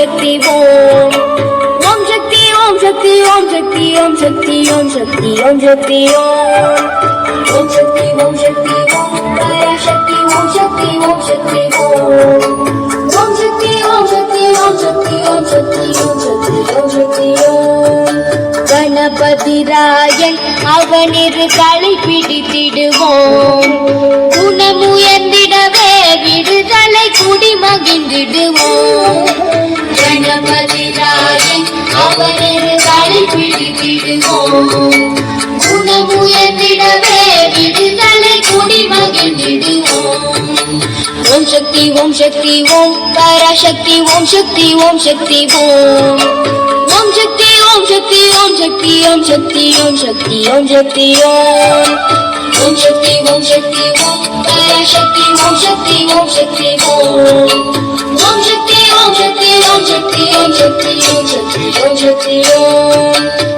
शक्ति ओम ओम शक्ति ओम शक्ति ओम शक्ति ओम शक्ति ओम शक्ति ओम शक्ति ओम शक्ति ओम शक्ति ओम पराशक्ति ओम शक्ति ओम शक्ति ओम शक्ति ओम शक्ति ओम शक्ति ओम शक्ति ओम शक्ति ओम शक्ति ओम गणपति रायन அவனிரு களை பிடித்திடுவோம் குணமுயர்ந்திடவே விடுதலை குடி மகிழ்ந்திடுவோம் கணபதி ராயன் அவனிரு களை பிடித்திடுவோம் குணமுயர்ந்திடவே விடுதலை குடி மகிழ்ந்திடுவோம் ஓம் சக்தி ஓம் சக்தி ஓம் பராசக்தி ஓம் சக்தி ஓம் சக்தி ஓம் ओम शक्ति ओम शक्ति ओम शक्ति ओम शक्ति ओम शक्ति ओम शक्ति ओम शक्ति ओम शक्ति ओम पराशक्ति ओम शक्ति ओम शक्ति ओम शक्ति ओम शक्ति ओम शक्ति ओम शक्ति ओम शक्ति ओम शक्ति ओम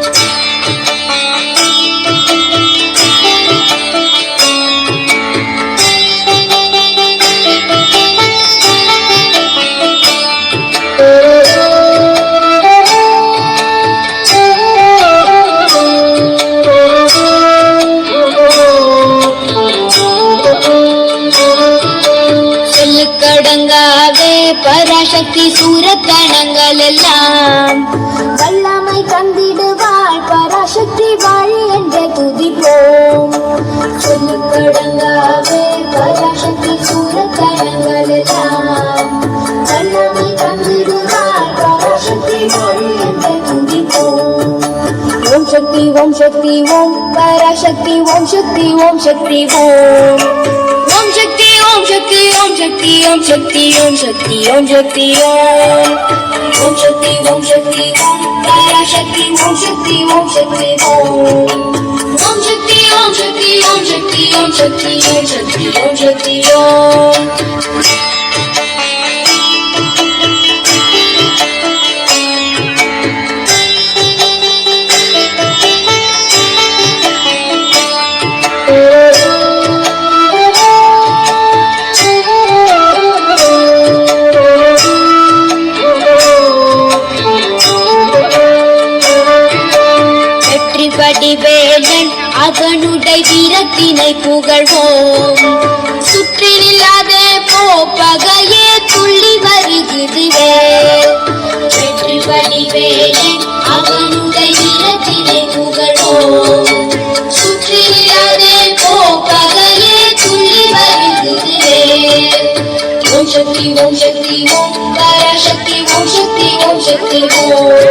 பராசக்தி சூரத்தனங்கள் எல்லாம் வல்லமை தந்திடுவாள் பராசக்தி வாழி என்று துதிப்போம் சொல்லுக்கடங்காவே பராசக்தி சூரத்தனங்கள் எல்லாம் வல்லமை தந்திடுவாள் பராசக்தி வாழி என்று துதிப்போம் ஓம் சக்தி ஓம் சக்தி ஓம் பராசக்தி ஓம் சக்தி ஓம் சக்தி ஓம் ओम शक्ति ओम शक्ति ओम शक्ति ओम शक्ति ओम शक्ति ओम शक्ति ओम शक्ति ओम शक्ति ओम पराशक्ति ओम शक्ति ओम शक्ति ओम शक्ति ओम शक्ति ओम शक्ति ओम शक्ति ओम शक्ति ओम शक्ति ओम வேலன் அவனுடைய வீரத்தினை புகழ்வோம் சுற்றிலில்லாத போப்பகையே துள்ளி வருகிறதுவே வெற்றி படி வேலன் அவனுடைய வீரத்தினை புகழ்வோம் சுற்றிலில்லாத போப்பகையே துள்ளி வருகிறதுவே ஓம் சக்தி ஓம் சக்தி ஓம் பராசக்தி ஓம் சக்தி ஓம் சக்தி ஓம்